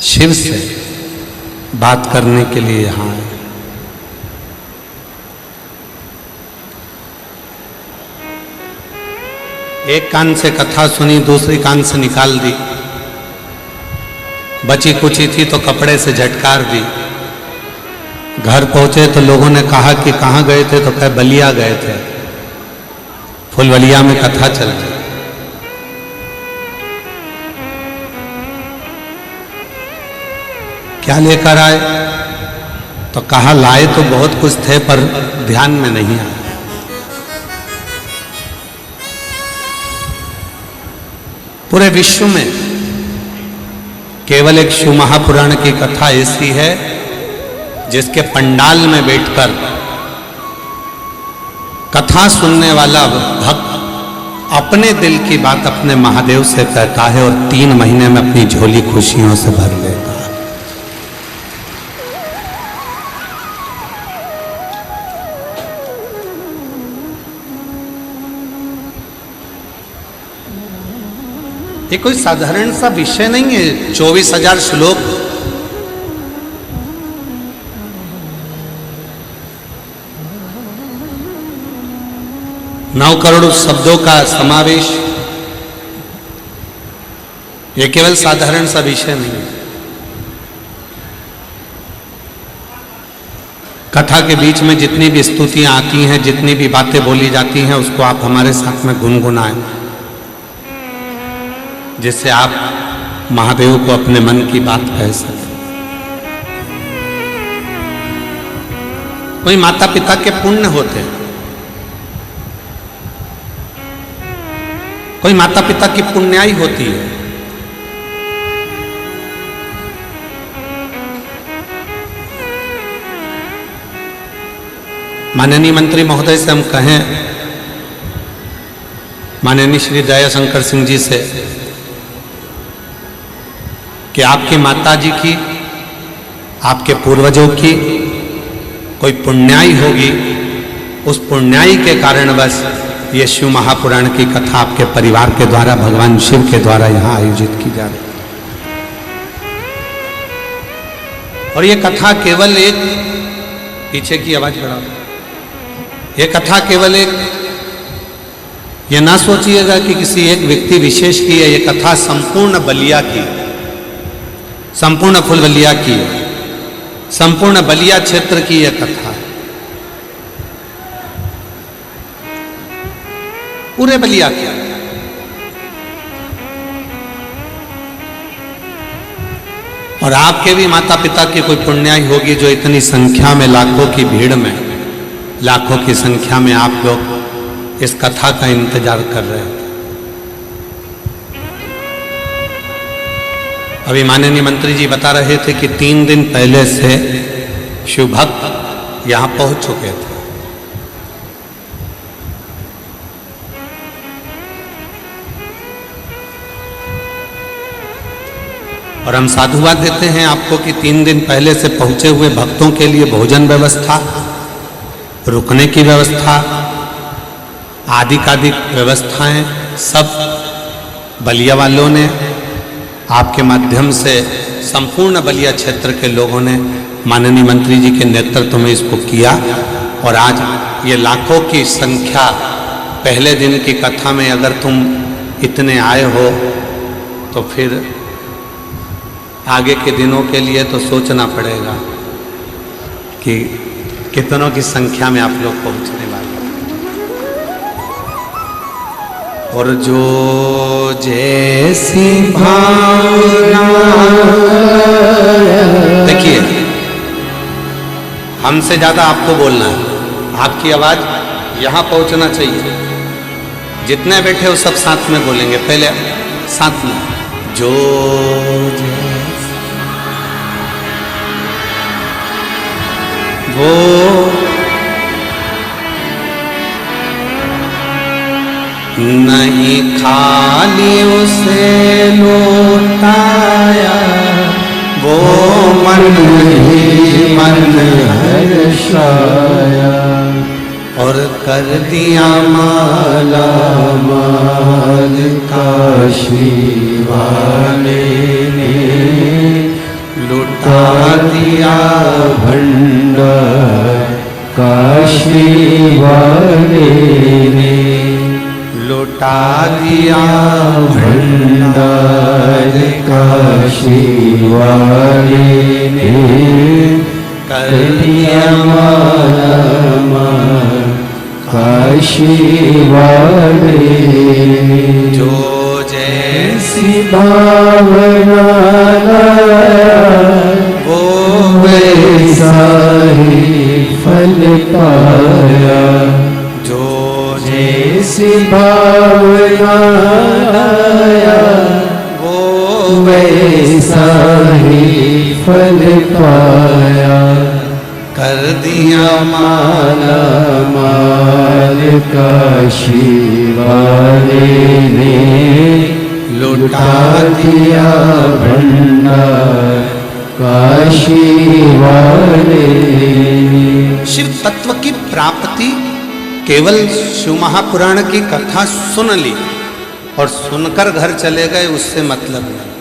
शिव से बात करने के लिए यहाँ आए। एक कान से कथा सुनी, दूसरी कान से निकाल दी। बची कुची थी तो कपड़े से झटकार दी। घर पहुंचे तो लोगों ने कहा कि कहाँ गए थे, तो कहे बलिया गए थे, फुलवलिया में कथा चल रही। क्या लेकर आए, तो कहा लाए तो बहुत कुछ थे पर ध्यान में नहीं आया। पूरे विश्व में केवल एक शिव महापुराण की कथा ऐसी है जिसके पंडाल में बैठकर कथा सुनने वाला भक्त अपने दिल की बात अपने महादेव से कहता है और 3 महीने में अपनी झोली खुशियों से भर लेता है। ये कोई साधारण सा विषय नहीं है। 24,000 श्लोक, नौ करोड़ शब्दों का समावेश, ये केवल साधारण सा विषय नहीं है। कथा के बीच में जितनी भी स्तुतियां आती हैं, जितनी भी बातें बोली जाती हैं, उसको आप हमारे साथ में गुनगुनाएं, जिससे आप महादेव को अपने मन की बात कह सकें। कोई माता पिता के पुण्य होते हैं, कोई माता पिता की पुण्याई होती है। माननीय मंत्री महोदय से हम कहें, माननीय श्री दयाशंकर सिंह जी से, कि आपकी माता जी की, आपके पूर्वजों की कोई पुण्याई होगी, उस पुण्याई के कारण बस ये शिव महापुराण की कथा आपके परिवार के द्वारा, भगवान शिव के द्वारा यहाँ आयोजित की जा रही है। और ये कथा केवल एक, पीछे की आवाज बढ़ाओ, ये कथा केवल एक, ये ना सोचिएगा कि किसी एक व्यक्ति विशेष की है। ये कथा संपूर्ण बलिया की, संपूर्ण फुलवलिया की, संपूर्ण बलिया क्षेत्र की यह कथा है। पूरे बलिया की। और आपके भी माता पिता की कोई पुण्याई होगी जो इतनी संख्या में, लाखों की भीड़ में, लाखों की संख्या में आप लोग इस कथा का इंतजार कर रहे हैं। अभी माननीय मंत्री जी बता रहे थे कि 3 दिन पहले से शिव भक्त यहां पहुंच चुके थे। और हम साधुवाद देते हैं आपको कि 3 दिन पहले से पहुंचे हुए भक्तों के लिए भोजन व्यवस्था, रुकने की व्यवस्था, आदि व्यवस्थाएं सब बलिया वालों ने, आपके माध्यम से संपूर्ण बलिया क्षेत्र के लोगों ने माननीय मंत्री जी के नेतृत्व में इसको किया। और आज ये लाखों की संख्या, पहले दिन की कथा में अगर तुम इतने आए हो तो फिर आगे के दिनों के लिए तो सोचना पड़ेगा कि कितनों की संख्या में आप लोग पहुंचने वाले। और जो जैसी भावना, देखिए हमसे ज्यादा आपको बोलना है, आपकी आवाज यहां पहुंचना चाहिए। जितने बैठे हो सब साथ में बोलेंगे, पहले साथ में, जो वो नहीं खाली उसे लौटाया, वो मन ही मन हर्षाया, और कर दिया माला माल काशी वाले ने, भंडार काशी वाले ने लुटा दिया भंडार काशी वाले ने कर दिया मालामाल काशी वाले ने जो जैसी भावना लाया वो वैसा ही फल पाया जो जैसी भावना लाया वो वैसा ही फल पाया कर दिया मालामाल काशी वाले ने लुटा दिया भंडार काशी वाले ने। शिव तत्व की प्राप्ति केवल शिव महापुराण की कथा सुन ली और सुनकर घर चले गए, उससे मतलब नहीं।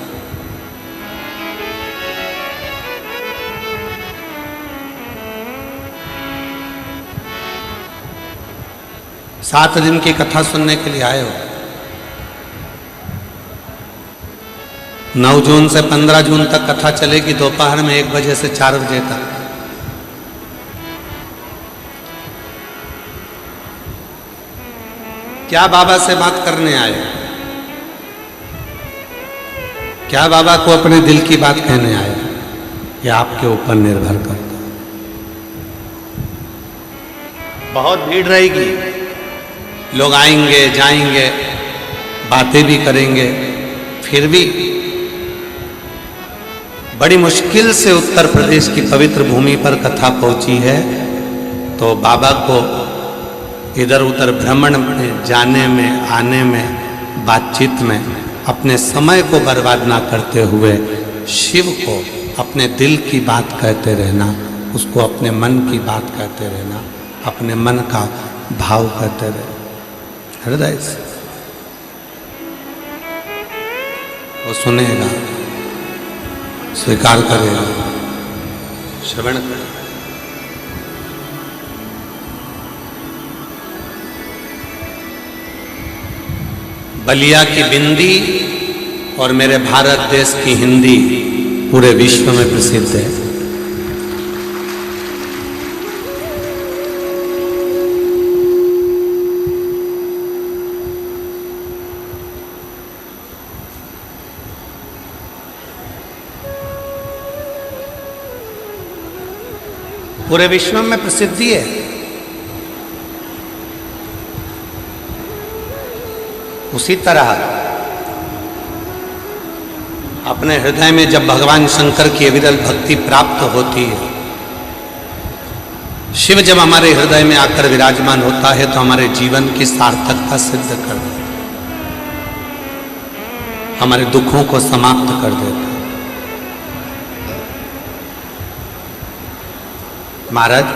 7 दिन की कथा सुनने के लिए आए हो। 9 जून से 15 जून तक कथा चलेगी, दोपहर में 1 बजे से 4 बजे तक। क्या बाबा से बात करने आए? क्या बाबा को अपने दिल की बात कहने आए? ये आपके ऊपर निर्भर करता है। बहुत भीड़ रहेगी, लोग आएंगे जाएंगे, बातें भी करेंगे, फिर भी बड़ी मुश्किल से उत्तर प्रदेश की पवित्र भूमि पर कथा पहुंची है, तो बाबा को इधर उधर भ्रमण में, जाने में, आने में, बातचीत में अपने समय को बर्बाद ना करते हुए शिव को अपने दिल की बात कहते रहना, उसको अपने मन की बात कहते रहना, अपने मन का भाव कहते रहना हृदय से। वो सुनेगा, स्वीकार करेगा, श्रवण करेगा। बलिया की बिंदी और मेरे भारत देश की हिंदी पूरे विश्व में प्रसिद्ध है। पूरे विश्व में प्रसिद्धि है। उसी तरह अपने हृदय में जब भगवान शंकर की अविरल भक्ति प्राप्त होती है, शिव जब हमारे हृदय में आकर विराजमान होता है तो हमारे जीवन की सार्थकता सिद्ध कर देता है, हमारे दुखों को समाप्त कर देता है। महाराज,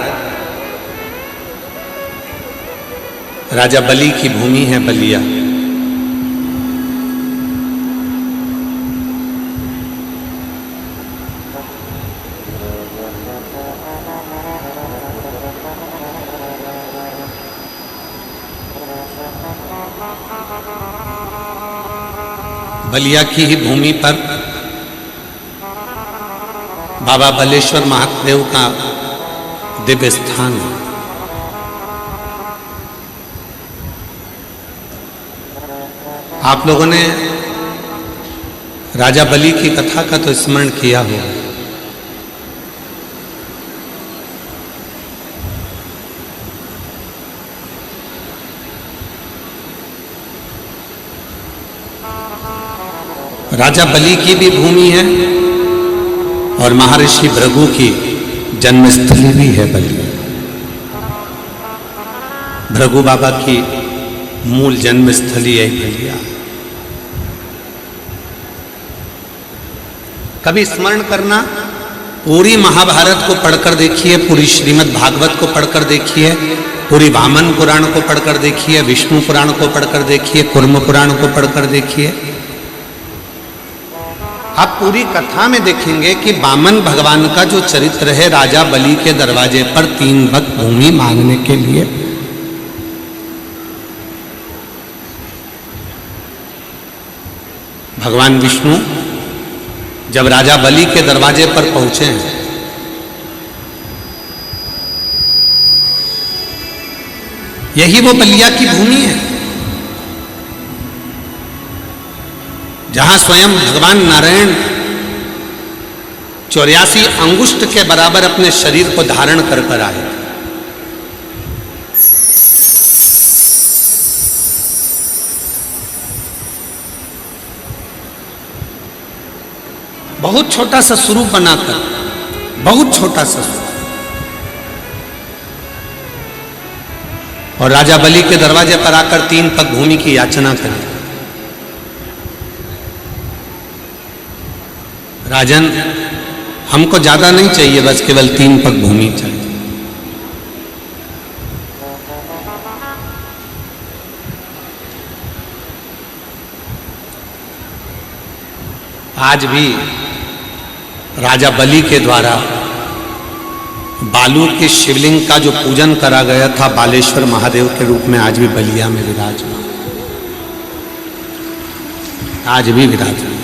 राजा बलि की भूमि है बलिया। बलिया की ही भूमि पर बाबा बलेश्वर महादेव का दिव्य स्थान है। आप लोगों ने राजा बलि की कथा का तो स्मरण किया होगा। राजा बलि की भी भूमि है और महर्षि भृगु की जन्मस्थली भी है बलिया। भृगु बाबा की मूल जन्मस्थली है बलिया। कभी स्मरण करना, पूरी महाभारत को पढ़कर देखिए, पूरी श्रीमद् भागवत को पढ़कर देखिए, पूरी वामन पुराण को पढ़कर देखिए, विष्णु पुराण को पढ़कर देखिए, कुर्म पुराण को पढ़कर देखिए। आप पूरी कथा में देखेंगे कि वामन भगवान का जो चरित्र है, राजा बलि के दरवाजे पर 3 भक्त भूमि मांगने के लिए भगवान विष्णु जब राजा बलि के दरवाजे पर पहुंचे हैं, यही वो बलिया की भूमि है जहां स्वयं भगवान नारायण 84 अंगुष्ठ के बराबर अपने शरीर को धारण कर कर आए। बहुत छोटा सा स्वरूप बनाकर, बहुत छोटा सा स्वरूप, और राजा बलि के दरवाजे पर आकर 3 पग भूमि की याचना करी। राजन, हमको ज्यादा नहीं चाहिए, बस केवल 3 पग भूमि चाहिए। आज भी राजा बलि के द्वारा बालूर के शिवलिंग का जो पूजन करा गया था बालेश्वर महादेव के रूप में, आज भी बलिया में विराजमान, आज भी विराजमान।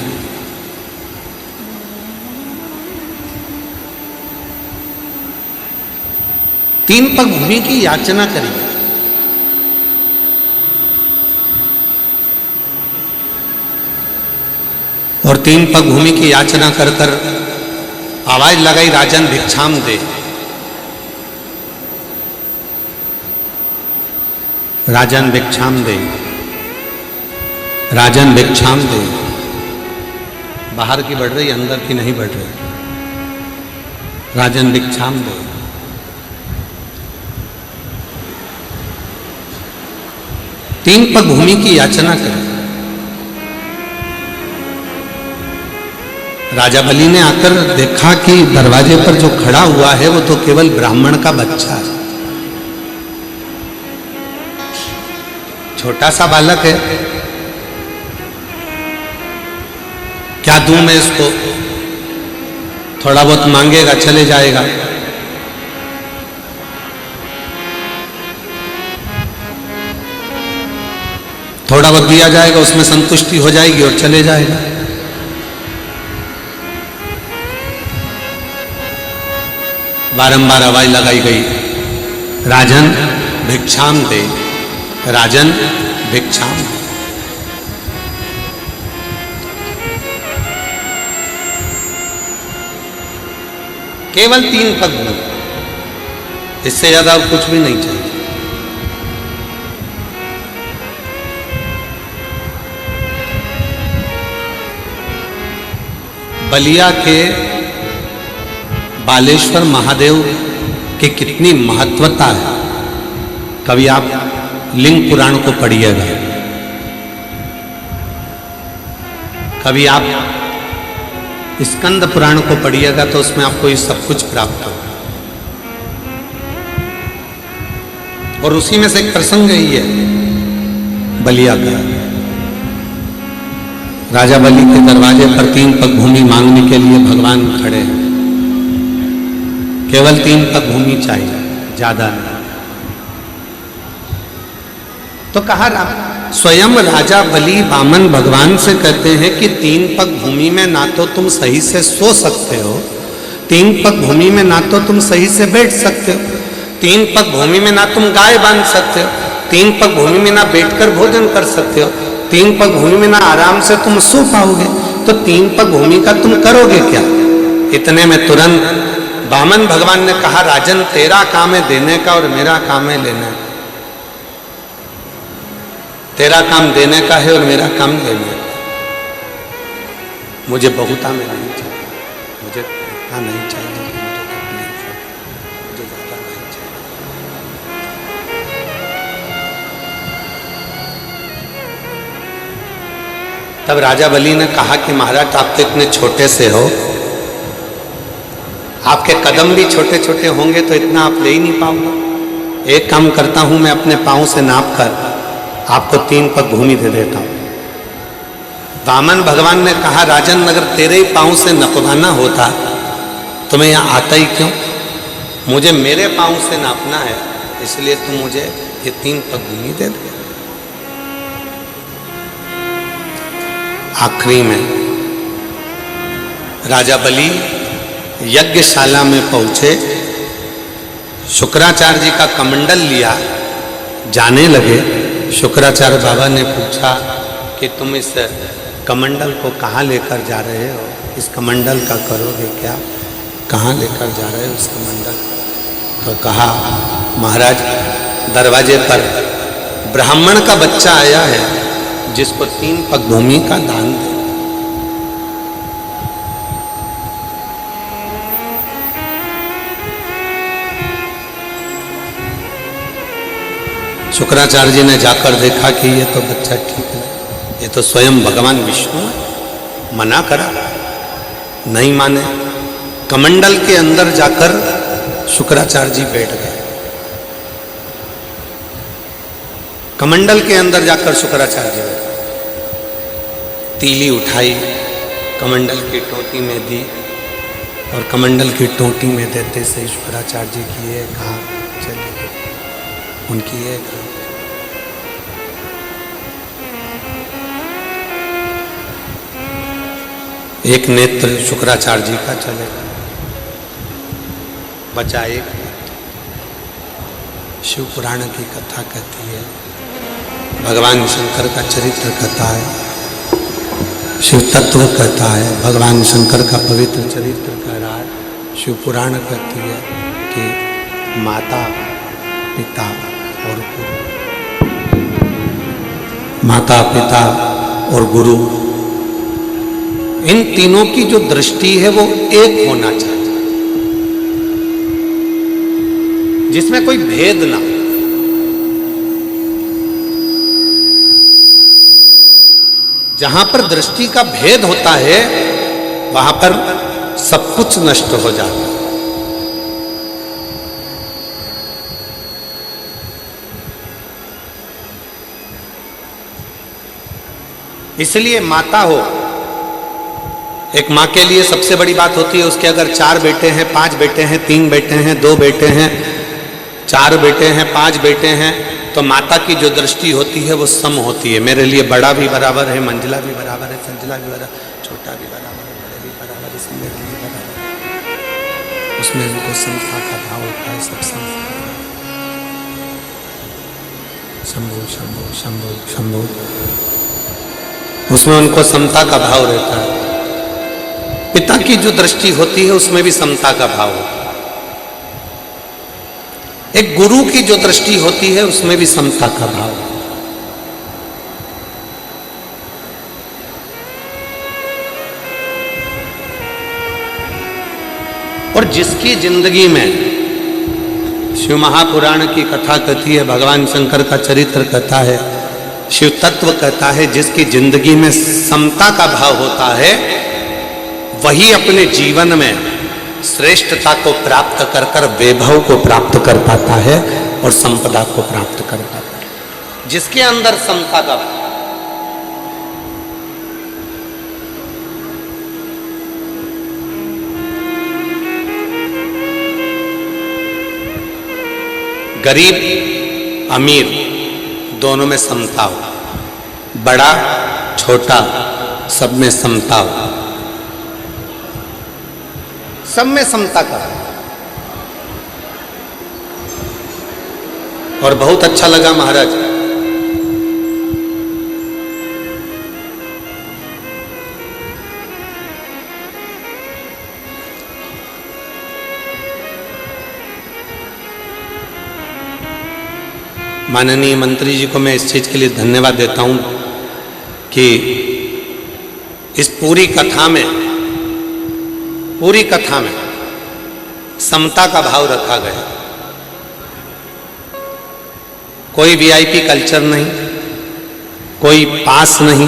तीन पग भूमि की याचना करी और 3 पग भूमि की याचना कर कर आवाज लगाई, राजन भिक्षाम दे, राजन भिक्षाम दे, राजन भिक्षाम दे। बाहर की बढ़ रही, अंदर की नहीं बढ़ रही। राजन भिक्षाम दे। तीन पग भूमि की याचना करें। राजा बलि ने आकर देखा कि दरवाजे पर जो खड़ा हुआ है वो तो केवल ब्राह्मण का बच्चा है, छोटा सा बालक है। क्या दूं मैं इसको? थोड़ा बहुत मांगेगा, चले जाएगा। थोड़ा बहुत दिया जाएगा, उसमें संतुष्टि हो जाएगी और चले जाएगा। बारंबार आवाज लगाई गई, राजन भिक्षाम दे, राजन भिक्षाम दे। केवल 3 पग भूमि, इससे ज्यादा और कुछ भी नहीं चाहिए। बलिया के बालेश्वर महादेव की कितनी महत्वता है, कभी आप लिंग पुराण को पढ़िएगा, कभी आप स्कंद पुराण को पढ़िएगा तो उसमें आपको ये सब कुछ प्राप्त होगा। और उसी में से एक प्रसंग ही है बलिया का। राजा बलि के दरवाजे पर 3 पग भूमि मांगने के लिए भगवान खड़े हैं। केवल 3 पग भूमि चाहिए, ज्यादा नहीं। तो कहा स्वयं राजा बलि वामन भगवान से कहते हैं कि 3 पग भूमि में ना तो तुम सही से सो सकते हो, 3 पग भूमि में ना तो तुम सही से बैठ सकते हो, 3 पग भूमि में ना तुम गाय बांध सकते हो, 3 पग भूमि में ना बैठकर भोजन कर सकते हो, 3 पग भूमि में ना आराम से तुम सो पाओगे। तो 3 पग भूमि का तुम करोगे क्या? इतने में तुरंत वामन भगवान ने कहा, राजन तेरा काम है देने का और मेरा काम है लेने का। तेरा काम देने का है और मेरा काम लेने का। मुझे बहुता में नहीं चाहिए, मुझे इतना नहीं चाहिए कि मुझे तकलीफ हो, मुझे ज्यादा नहीं चाहिए। तब राजा बलि ने कहा कि महाराज आप तो इतने छोटे से हो, आपके कदम भी छोटे छोटे होंगे तो इतना आप ले ही नहीं पाओगे। एक काम करता हूं, मैं अपने पांव से नाप कर आपको 3 पग भूमि दे देता हूं। वामन भगवान ने कहा, राजन अगर तेरे ही पांव से नपवाना होता तो मैं यहाँ आता ही क्यों? मुझे मेरे पांव से नापना है, इसलिए तू मुझे ये 3 पग भूमि दे दे। आखिरी में राजा बलि यज्ञशाला में पहुंचे, शुक्राचार्य जी का कमंडल लिया, जाने लगे। शुक्राचार्य बाबा ने पूछा कि तुम इस कमंडल को कहाँ लेकर जा रहे हो? इस कमंडल का करोगे क्या? कहाँ लेकर जा रहे हो इस कमंडल? तो कहा, महाराज दरवाजे पर ब्राह्मण का बच्चा आया है जिसको 3 पग भूमि का दान दे। शुक्राचार्य जी ने जाकर देखा कि ये तो बच्चा ठीक है, ये तो स्वयं भगवान विष्णु है। मना करा, नहीं माने। कमंडल के अंदर जाकर शुक्राचार्य जी बैठ गए। कमंडल के अंदर जाकर शुक्राचार्य जी बैठे, तीली उठाई, कमंडल की टोटी में दी और कमंडल की टोटी में देते से शुक्राचार्य जी की ये कहा चले गए, उनकी ये कहा। एक नेत्र शुक्राचार्य जी का चले, बचा एक। शिव पुराण की कथा कहती है, भगवान शंकर का चरित्र कथा है, शिव तत्व कहता है, भगवान शंकर का पवित्र चरित्र कह रहा है। शिव पुराण कहती है कि माता पिता और गुरु, माता पिता और गुरु, इन तीनों की जो दृष्टि है वो एक होना चाहिए, जिसमें कोई भेद ना हो। जहां पर दृष्टि का भेद होता है वहां पर सब कुछ नष्ट हो जाता है। इसलिए माता हो, एक माँ के लिए सबसे बड़ी बात होती है उसके अगर 4 बेटे हैं, 5 बेटे हैं, 3 बेटे हैं, 2 बेटे हैं, 4 बेटे हैं, 5 बेटे हैं, तो माता की जो दृष्टि होती है वो सम होती है। मेरे लिए बड़ा भी बराबर है, मंजिला भी बराबर है, संजिला भी बराबर, छोटा भी बराबर है, बड़े भी बराबर है, सब मेरे लिए बराबर है। उसमें उनको समता का भाव होता है, सब समता। शंभु शंभु शंभु शंभु, उसमें उनको समता का भाव रहता है। पिता की जो दृष्टि होती है उसमें भी समता का भाव होता है। एक गुरु की जो दृष्टि होती है उसमें भी समता का भाव होता है। और जिसकी जिंदगी में, शिव महापुराण की कथा कहती है, भगवान शंकर का चरित्र कहता है, शिव तत्व कहता है, जिसकी जिंदगी में समता का भाव होता है वही अपने जीवन में श्रेष्ठता को प्राप्त कर कर वैभव को प्राप्त कर पाता है और संपदा को प्राप्त कर पाता है। जिसके अंदर समता का भाव, गरीब अमीर दोनों में समता हो, बड़ा छोटा सब में समता हो, सब में समता का। और बहुत अच्छा लगा महाराज, माननीय मंत्री जी को मैं इस चीज के लिए धन्यवाद देता हूं कि इस पूरी कथा में समता का भाव रखा गया। कोई वीआईपी कल्चर नहीं, कोई पास नहीं,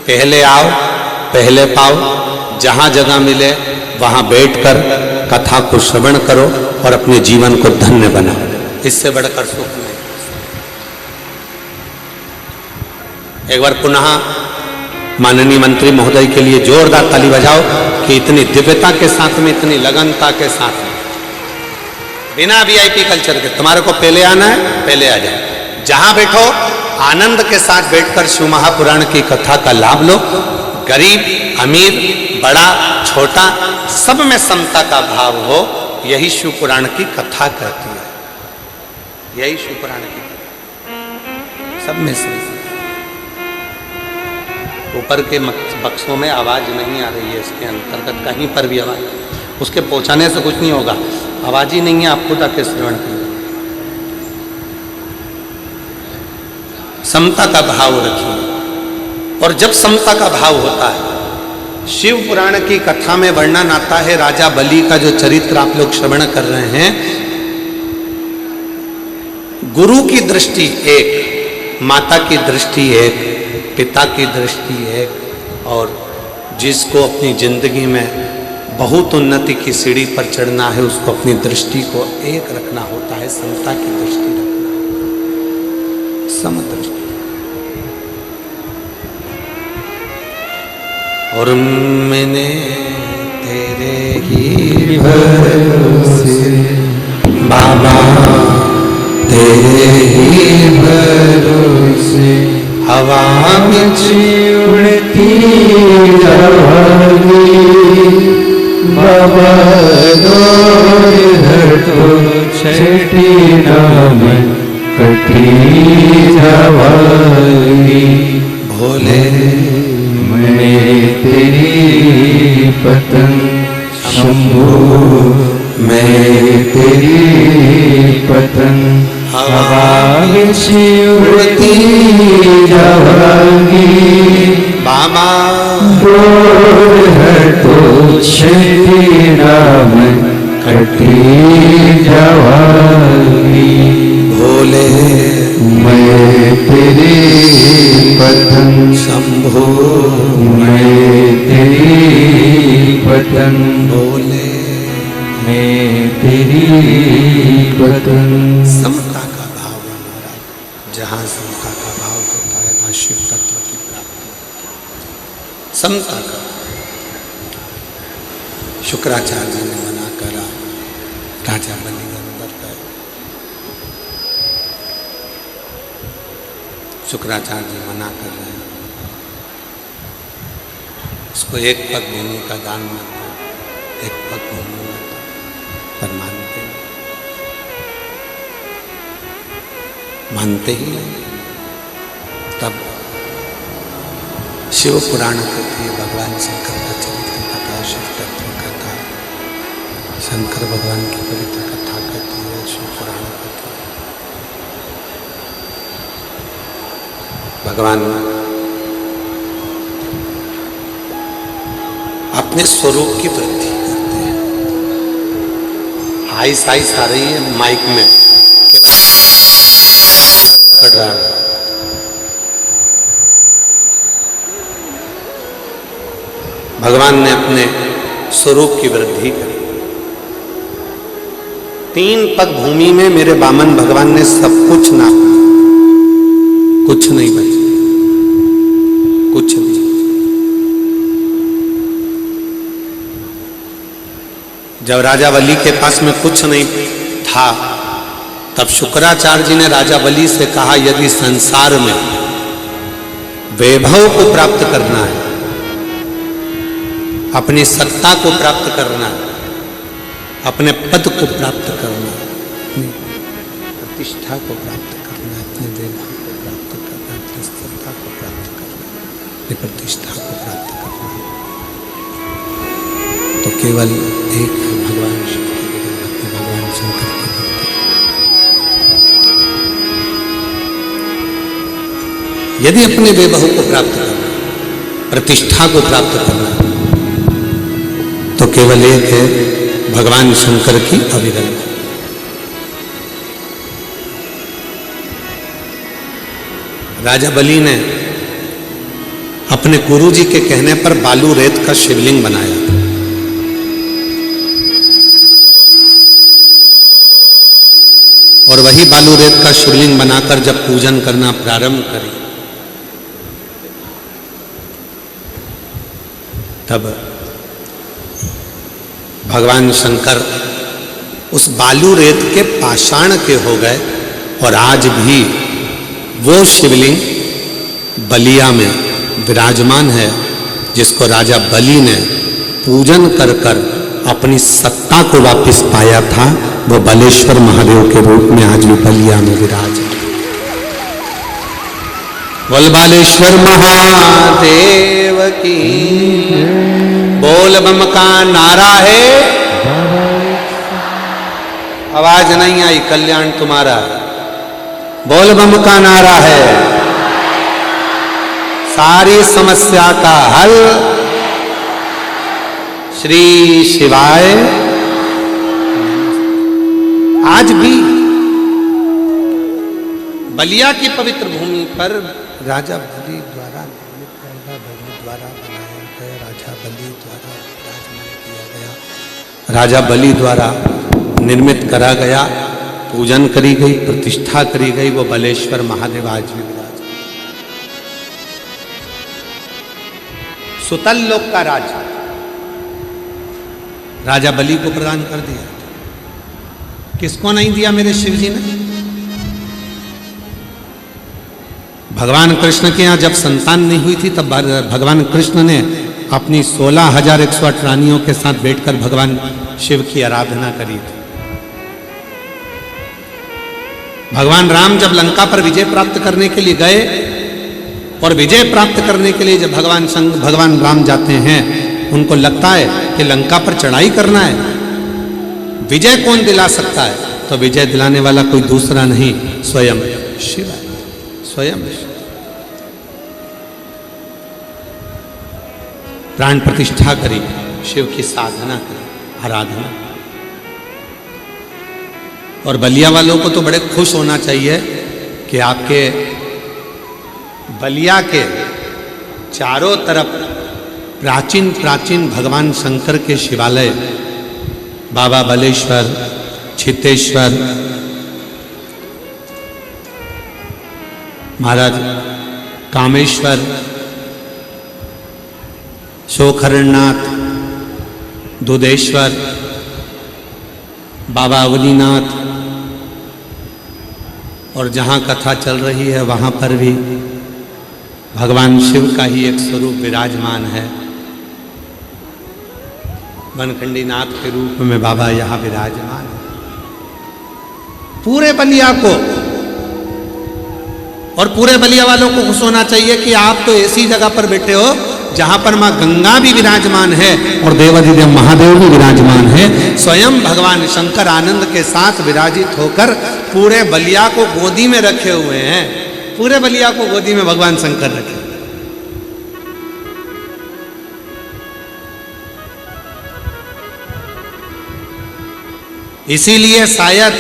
पहले आओ पहले पाओ, जहां जगह मिले वहां बैठकर कथा को श्रवण करो और अपने जीवन को धन्य बनाओ। इससे बढ़कर सुख नहीं। एक बार पुनः माननीय मंत्री महोदय के लिए जोरदार ताली बजाओ कि इतनी दिव्यता के साथ में, इतनी लगनता के साथ में, बिना वीआईपी कल्चर के, तुम्हारे को पहले आना है पहले आ जाओ, जहां बैठो आनंद के साथ बैठकर शिव महापुराण की कथा का लाभ लो। गरीब अमीर बड़ा छोटा सब में समता का भाव हो, यही शिव पुराण की कथा कहती है, यही शिव पुराण की कथा, सब में समता। ऊपर के बक्सों में आवाज नहीं आ रही है, इसके अंतर्गत कहीं पर भी आवाज, उसके पहुंचाने से कुछ नहीं होगा, आवाज ही नहीं है, आप खुद आके श्रवण करें। समता का भाव रखिए, और जब समता का भाव होता है, शिव पुराण की कथा में वर्णन आता है राजा बलि का, जो चरित्र आप लोग श्रवण कर रहे हैं। गुरु की दृष्टि एक, माता की दृष्टि एक, पिता की दृष्टि एक, और जिसको अपनी जिंदगी में बहुत उन्नति की सीढ़ी पर चढ़ना है उसको अपनी दृष्टि को एक रखना होता है, समता की दृष्टि रखना, समदृष्टि। और मैंने तेरे ही भरोसे बाबा, तेरे ही भरोसे हवा में उड़ती जाऊंगी बाबा, दौड़ धर तो छठी नाम कटी जाऊंगी। भोले मैं तेरी पतंग शंभू, मैं तेरी पतंग हवा में उड़ती जाऊंगी बाबा, दौड़ है तो छठी नाम कटी जाऊंगी। भोले मैं तेरी पतंग शंभो, मैं तेरी पतंग, भोले मैं तेरी पतंग। समता का भाव है महाराज, जहाँ समता का भाव होता है वहाँ शिव तत्व की प्राप्ति होती है। समता का शुक्राचार्य जी ने मना करा, राजा बलि अंदर गए, शुक्राचार्य जी मना कर रहे हैं, उसको एक पग भूमि का दान मत दो, एक पग भूमि मत दो, पर मानते ही नहीं। तब शिव पुराण कहती है, भगवान शंकर का चरित्र कथा, शिव तत्व कथा, शंकर भगवान की पवित्र कथा कहती है, शिव पुराण कथा। भगवान अपने स्वरूप की वृद्धि करते हैं। हाइस हाइस आ रही है माइक में, पड़ रहा है। भगवान ने अपने स्वरूप की वृद्धि करी। 3 पग भूमि में मेरे वामन भगवान ने सब कुछ नापा, कुछ नहीं बचा, कुछ नहीं। जब राजा बलि के पास में कुछ नहीं था, तब शुक्राचार्य जी ने राजा बलि से कहा, यदि संसार में वैभव को प्राप्त करना है, अपनी सत्ता को प्राप्त करना है, अपने पद को प्राप्त करना है, अपनी प्रतिष्ठा को प्राप्त करना है, अपने वैभव को प्राप्त करना है, अपनी सत्ता को प्राप्त करना है, अपनी प्रतिष्ठा को प्राप्त करना है, तो केवल एक भगवान शिव की भक्ति, भगवान शंकर की भक्ति। यदि अपने वैभव को प्राप्त करना, प्रतिष्ठा को प्राप्त करना, तो केवल एक है, भगवान शंकर की अविरल। राजा बलि ने अपने गुरु जी के कहने पर बालू रेत का शिवलिंग बनाया था। और वही बालू रेत का शिवलिंग बनाकर जब पूजन करना प्रारंभ करी, तब भगवान शंकर उस बालू रेत के पाषाण के हो गए। और आज भी वो शिवलिंग बलिया में विराजमान है, जिसको राजा बलि ने पूजन कर कर अपनी सत्ता को वापस पाया था। वो बलेश्वर महादेव के रूप में आज भी बलिया में विराज है। बोल बालेश्वर महादेव की, बोल बम का नारा है। आवाज नहीं आई, कल्याण तुम्हारा। बोल बम का नारा है, सारी समस्या का हल श्री शिवाय। आज भी बलिया की पवित्र भूमि पर राजा बलि द्वारा निर्मित बलि द्वारा बनाया गया, राजा बलि द्वारा विराजमान किया गया, राजा बलि द्वारा निर्मित करा गया, पूजन करी गई, प्रतिष्ठा करी गई वो बलेश्वर महादेव आज भी विराज। सुतल लोक का राज राजा बलि को प्रदान कर दिया। किसको नहीं दिया मेरे शिव जी ने? भगवान कृष्ण के यहाँ जब संतान नहीं हुई थी तब भगवान कृष्ण ने अपनी 16,108 रानियों के साथ बैठकर भगवान शिव की आराधना करी थी। भगवान राम जब लंका पर विजय प्राप्त करने के लिए गए और विजय प्राप्त करने के लिए जब भगवान राम जाते हैं, उनको लगता है कि लंका पर चढ़ाई करना है, विजय कौन दिला सकता है? तो विजय दिलाने वाला कोई दूसरा नहीं, स्वयं शिव है। स्वयं प्राण प्रतिष्ठा करी, शिव की साधना करी, आराधना। और बलिया वालों को तो बड़े खुश होना चाहिए कि आपके बलिया के चारों तरफ प्राचीन प्राचीन भगवान शंकर के शिवालय, बाबा बलेश्वर, छितेश्वर, महाराज कामेश्वर, शोखरनाथ, दुधेश्वर, बाबा अवनीनाथ, और जहाँ कथा चल रही है वहाँ पर भी भगवान शिव का ही एक स्वरूप विराजमान है। वनखंडी नाथ के रूप में बाबा यहाँ विराजमान है। पूरे बलिया को और पूरे बलिया वालों को खुश होना चाहिए कि आप तो ऐसी जगह पर बैठे हो जहां पर मां गंगा भी विराजमान है और देवाधिदेव महादेव भी विराजमान है। स्वयं भगवान शंकर आनंद के साथ विराजित होकर पूरे बलिया को गोदी में रखे हुए हैं। पूरे बलिया को गोदी में भगवान शंकर रखे। इसीलिए शायद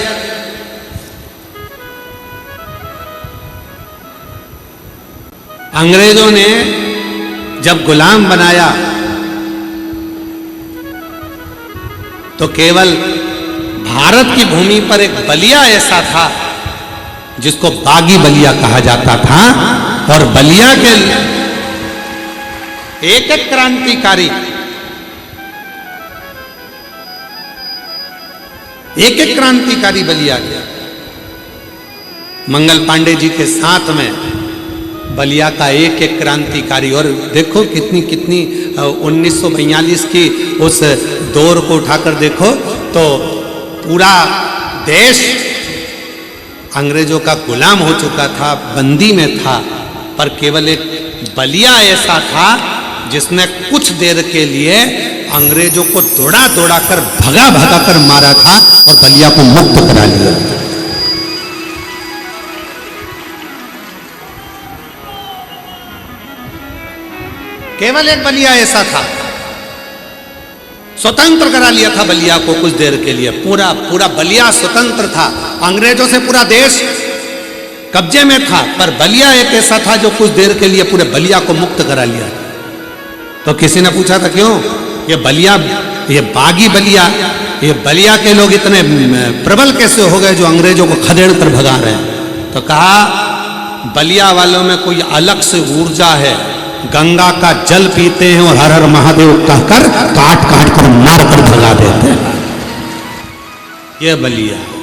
अंग्रेजों ने जब गुलाम बनाया तो केवल भारत की भूमि पर एक बलिया ऐसा था जिसको बागी बलिया कहा जाता था। और बलिया के एक एक क्रांतिकारी, एक एक क्रांतिकारी बलिया गया। मंगल पांडे जी के साथ में बलिया का एक एक क्रांतिकारी। और देखो कितनी कितनी 1942 की उस दौर को उठाकर देखो तो पूरा देश अंग्रेजों का गुलाम हो चुका था, बंदी में था, पर केवल एक बलिया ऐसा था जिसने कुछ देर के लिए अंग्रेजों को दौड़ा दौड़ा कर भगा भगा कर मारा था और बलिया को मुक्त करा लिया। केवल एक बलिया ऐसा था, स्वतंत्र करा लिया था बलिया को कुछ देर के लिए। पूरा पूरा बलिया स्वतंत्र था, अंग्रेजों से पूरा देश कब्जे में था, पर बलिया एक ऐसा था जो कुछ देर के लिए पूरे बलिया को मुक्त करा लिया। तो किसी ने पूछा था क्यों ये बलिया, ये बागी बलिया, ये बलिया के लोग इतने प्रबल कैसे हो गए जो अंग्रेजों को खदेड़ कर भगा रहे हैं? तो कहा बलिया वालों में कोई अलग से ऊर्जा है गंगा का जल पीते हैं और हर हर महादेव कहकर काट काट कर मार कर भगा देते हैं। ये बलिया।